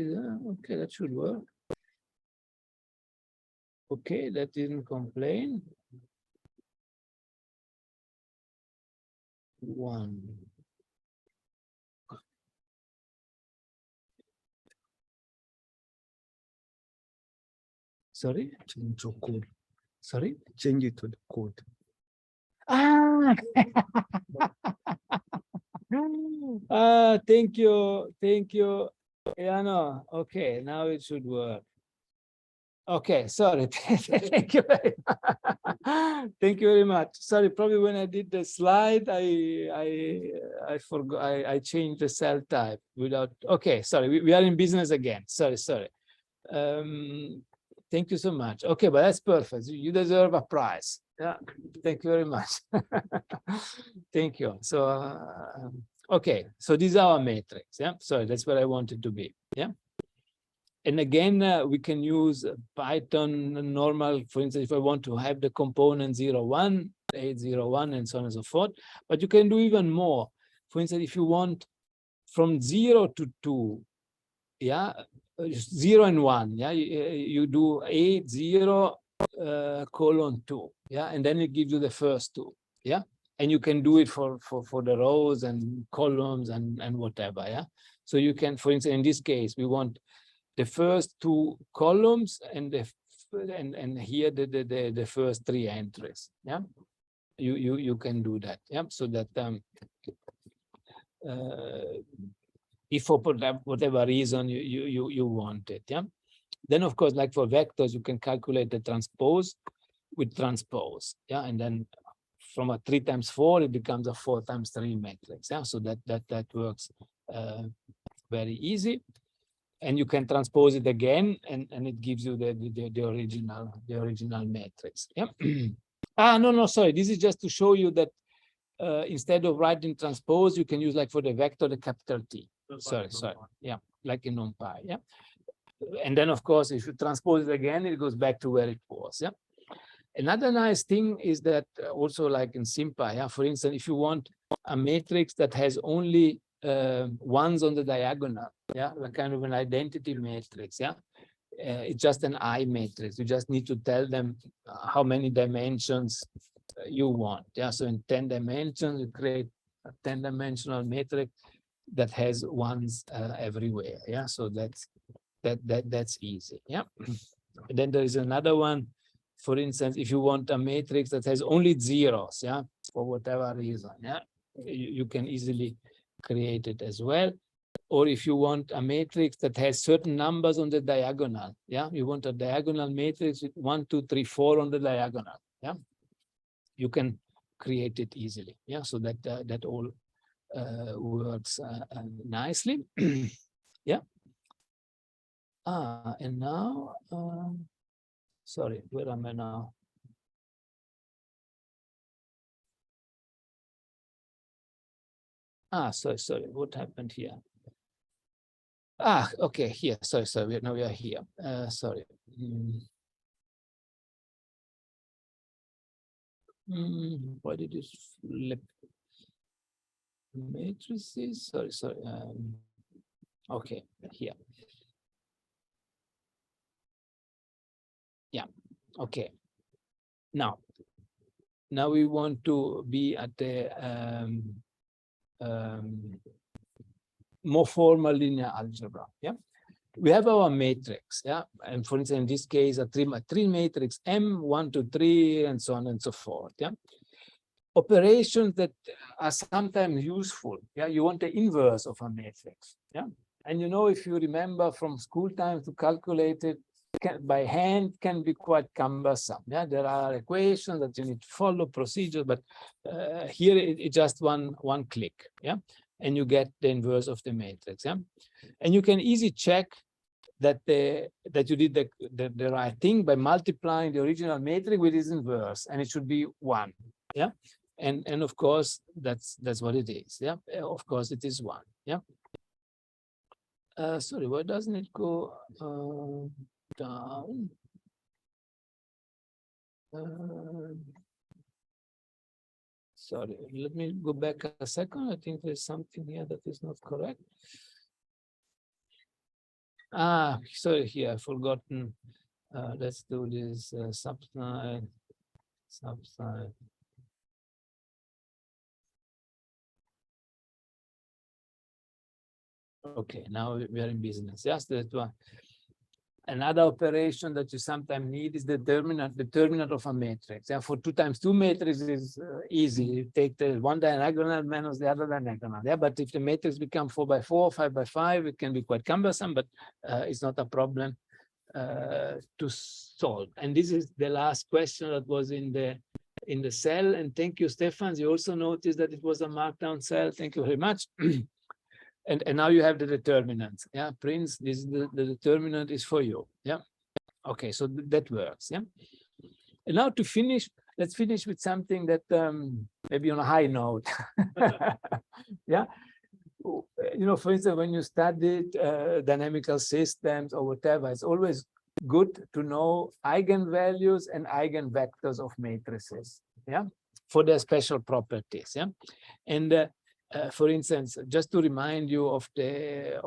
Okay, that should work. Okay, that didn't complain. 1. Sorry? Change your code. Sorry? Change it to the code. Thank you. Thank you. Yeah, no. Okay, now it should work. Okay, sorry. Thank you very much. Thank you very much. Sorry, probably when I did the slide, I forgot. I changed the cell type without. Okay, sorry. We are in business again. Sorry. Thank you so much. Okay, but that's perfect. You deserve a prize. Yeah. Thank you very much. Thank you. So, okay. So this is our matrix. Yeah. Sorry, that's what I wanted to be. Yeah. And again, we can use Python normal, for instance, if I want to have the component 0, 1, 8, 0, 1, and so on and so forth. But you can do even more. For instance, if you want from 0 to 2, yeah, 0 and 1. Yeah, you do 8, 0, colon 2. Yeah, and then it gives you the first two. Yeah, and you can do it for the rows and columns and whatever. Yeah, so you can, for instance, in this case, we want the first two columns and here the first three entries. Yeah, you can do that. Yeah, so that if for whatever reason you want it. Yeah, then of course, like for vectors, you can calculate the transpose with transpose. Yeah, and then from a 3 times 4, it becomes a 4 times 3 matrix. Yeah, so that works very easy. And you can transpose it again, and it gives you the original matrix. Yeah. No, sorry. This is just to show you that instead of writing transpose, you can use, like for the vector, the capital T. Sorry. Yeah, like in NumPy. Yeah. And then of course, if you transpose it again, it goes back to where it was. Yeah. Another nice thing is that also like in SymPy, yeah, for instance, if you want a matrix that has only ones on the diagonal, yeah, like kind of an identity matrix, yeah, it's just an I matrix. You just need to tell them how many dimensions you want. Yeah, so in 10 dimensions, you create a 10-dimensional matrix that has ones everywhere. Yeah, so that's easy. Yeah. And then there is another one. For instance, if you want a matrix that has only zeros, yeah, for whatever reason, yeah, you can easily create it as well. Or if you want a matrix that has certain numbers on the diagonal, yeah, you want a diagonal matrix with 1, 2, 3, 4 on the diagonal, yeah, you can create it easily. Yeah, so that all works nicely. Yeah. And now. Sorry, where am I now? Sorry, what happened here? Okay, here, sorry, now we are here. Sorry. Why did you flip matrices? Sorry. Okay, here. Yeah, okay. Now we want to be at the more formal linear algebra. Yeah, we have our matrix. Yeah, and for instance, in this case, a three matrix M, 1, 2, 3, and so on and so forth. Yeah, operations that are sometimes useful. Yeah, you want the inverse of a matrix. Yeah, and you know, if you remember from school time, to calculate it by hand can be quite cumbersome. Yeah, there are equations that you need to follow, procedures, but here it's just one click. Yeah, and you get the inverse of the matrix. Yeah, and you can easily check that you did the right thing by multiplying the original matrix with its inverse, and it should be 1. Yeah, and of course that's what it is. Yeah, of course it is 1. Yeah. Sorry, why doesn't it go down? Sorry, let me go back a second. I think there's something here that is not correct. Sorry, here I've forgotten. Let's do this subside. Okay, now we are in business. Yes, that one. Another operation that you sometimes need is the determinant of a matrix. Yeah, for 2 times 2 matrix is easy. You take the one diagonal minus the other diagonal. Yeah, but if the matrix become 4 by 4, 5 by 5, it can be quite cumbersome, but it's not a problem to solve. And this is the last question that was in the cell. And thank you, Stefan. You also noticed that it was a markdown cell. Thank you very much. And now you have the determinant. Yeah, Prince, this is the determinant is for you. Yeah. Okay, so that works. Yeah. And now to finish, let's finish with something that maybe on a high note. Yeah. You know, for instance, when you studied dynamical systems or whatever, it's always good to know eigenvalues and eigenvectors of matrices. Yeah, for their special properties. Yeah, and for instance, just to remind you of the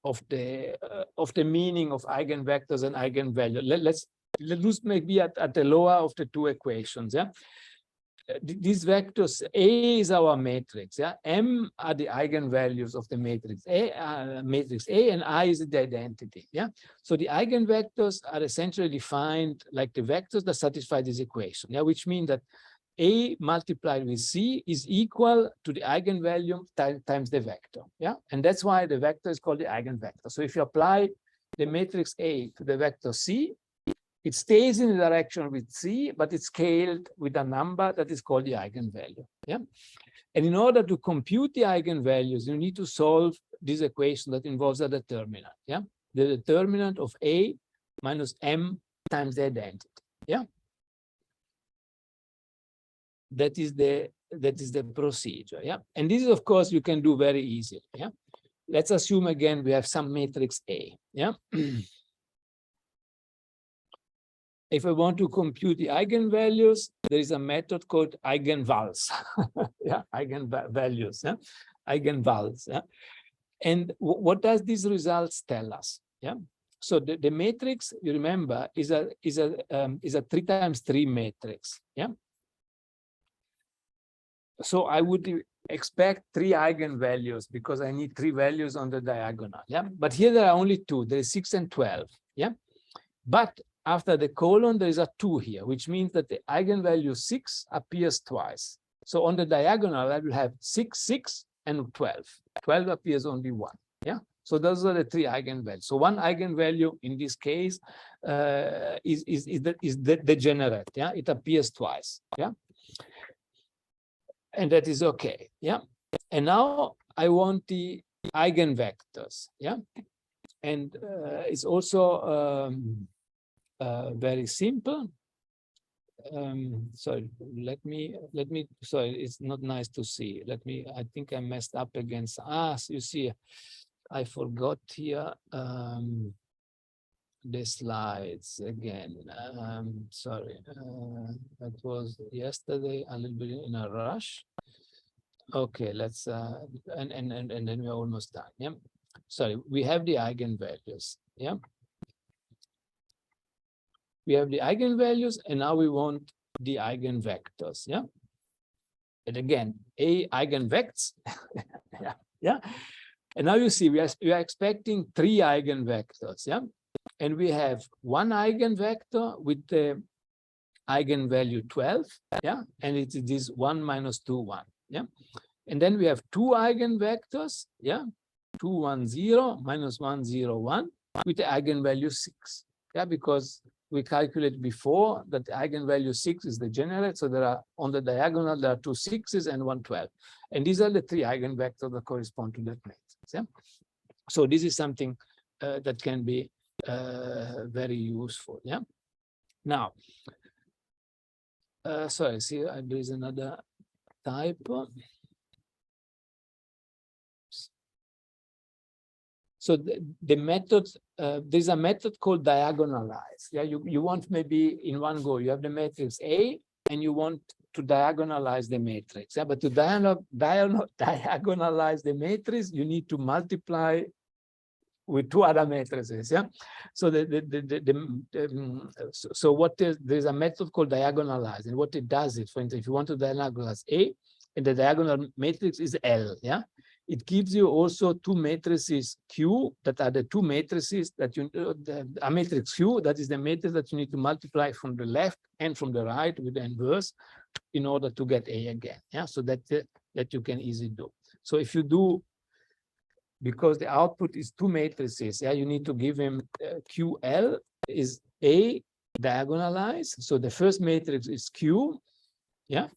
the meaning of eigenvectors and eigenvalues. Let's maybe at the lower of the two equations. Yeah, these vectors, A is our matrix. Yeah, M are the eigenvalues of the matrix. Matrix A and I is the identity. Yeah, so the eigenvectors are essentially defined like the vectors that satisfy this equation. Yeah, which means that A multiplied with C is equal to the eigenvalue times the vector. Yeah, and that's why the vector is called the eigenvector. So if you apply the matrix A to the vector C, it stays in the direction with C, but it's scaled with a number that is called the eigenvalue. Yeah, and in order to compute the eigenvalues, you need to solve this equation that involves a determinant. Yeah, the determinant of A minus M times the identity. Yeah. That is the procedure. Yeah, and this is, of course, you can do very easily. Yeah, let's assume again we have some matrix A. Yeah, if I want to compute the eigenvalues, there is a method called Eigenvalues. Yeah, eigenvalues. Yeah, Eigenvalues. Yeah, and what does these results tell us? Yeah, so the matrix, you remember, is a 3 times 3 matrix. Yeah. So I would expect 3 eigenvalues because I need 3 values on the diagonal. Yeah, but here there are only 2. There is 6 and 12. Yeah, but after the colon there is a 2 here, which means that the eigenvalue 6 appears twice. So on the diagonal I will have 6, 6, and 12. 12 appears only 1. Yeah, so those are the 3 eigenvalues. So one eigenvalue in this case is the degenerate. Yeah, it appears twice. Yeah. And that is okay. Yeah. And now I want the eigenvectors. Yeah. And it's also very simple. Sorry, let me, sorry, it's not nice to see. I think I messed up against, you see, I forgot here the slides again. Sorry, that was yesterday, a little bit in a rush. Okay, let's and then we're almost done. Yeah, sorry, we have the eigenvalues. Yeah, we have the eigenvalues, and now we want the eigenvectors. Yeah, and again, A eigenvectors. Yeah, yeah, and now you see we are expecting 3 eigenvectors. Yeah. And we have one eigenvector with the eigenvalue 12, yeah, and it is this 1 minus 2, 1, yeah. And then we have 2 eigenvectors, yeah, 2, 1, 0, minus 1, 0, 1, with the eigenvalue 6, yeah, because we calculated before that the eigenvalue 6 is the degenerate, so there are, on the diagonal, there are 2 6s and 1 12. And these are the 3 eigenvectors that correspond to that matrix, yeah. So this is something that can be very useful. Yeah. Now, sorry, see, there is another typo. So the method, there's a method called diagonalize. Yeah, you want maybe in one go, you have the matrix A and you want to diagonalize the matrix. Yeah, but to diagonalize the matrix, you need to multiply with 2 other matrices. Yeah, so there's a method called diagonalize, and what it does is, for instance, if you want to diagonalize A and the diagonal matrix is L, yeah, it gives you also 2 matrices Q that are the 2 matrices that you a matrix Q that is the matrix that you need to multiply from the left and from the right with the inverse in order to get A again. Yeah, so that you can easily do. So if you do, because the output is 2 matrices, yeah, you need to give him QL is A diagonalized. So the first matrix is Q, yeah,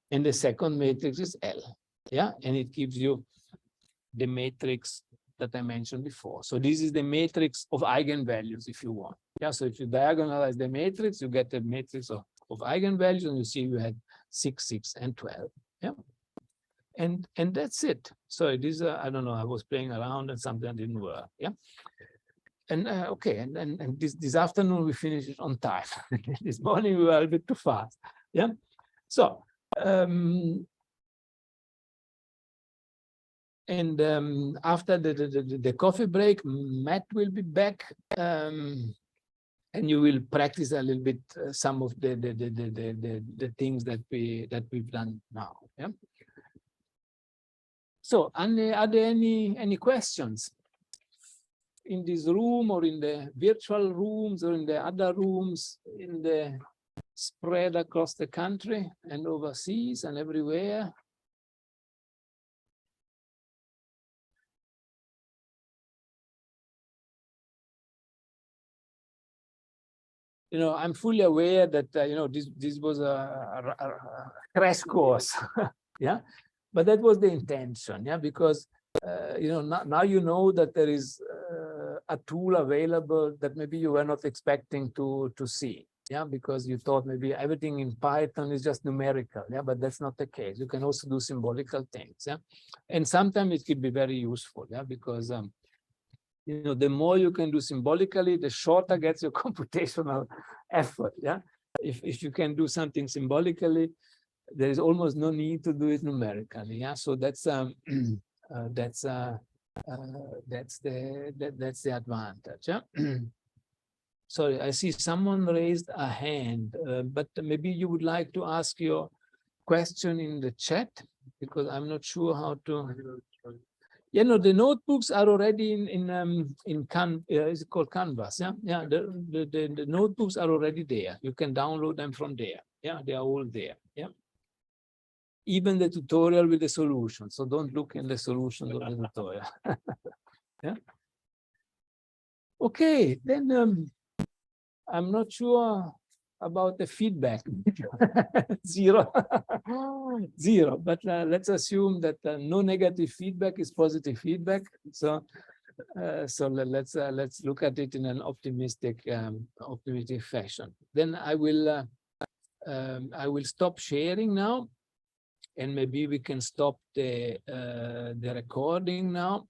and the second matrix is L, yeah, and it gives you the matrix that I mentioned before. So this is the matrix of eigenvalues, if you want. Yeah, so if you diagonalize the matrix, you get the matrix of eigenvalues, and you see you had 6, 6, and 12. Yeah. And that's it. So it is, I don't know, I was playing around and something didn't work. Yeah. And okay, and this afternoon we finished it on time. This morning we were a bit too fast. Yeah. So And after the coffee break, Matt will be back, and you will practice a little bit some of the things that we've done now. Yeah. So, are there any questions in this room, or in the virtual rooms, or in the other rooms, in the spread across the country and overseas and everywhere? You know, I'm fully aware that you know, this was a crash course, yeah, but that was the intention, yeah, because you know, now you know that there is a tool available that maybe you were not expecting to see, yeah, because you thought maybe everything in Python is just numerical, yeah, but that's not the case. You can also do symbolical things, yeah, and sometimes it can be very useful, yeah, because you know, the more you can do symbolically, the shorter gets your computational effort. Yeah, if you can do something symbolically, there is almost no need to do it numerically. Yeah, so that's the advantage. Yeah. Sorry, I see someone raised a hand, but maybe you would like to ask your question in the chat, because I'm not sure how to. Yeah, no, the notebooks are already is it called Canvas? Yeah, yeah. The notebooks are already there. You can download them from there. Yeah, they are all there. Yeah. Even the tutorial with the solution. So don't look in the solution of the tutorial. Yeah. Okay, then I'm not sure about the feedback. Zero. Zero, but let's assume that no negative feedback is positive feedback. So let's look at it in an optimistic fashion. Then I will stop sharing now, and maybe we can stop the recording now.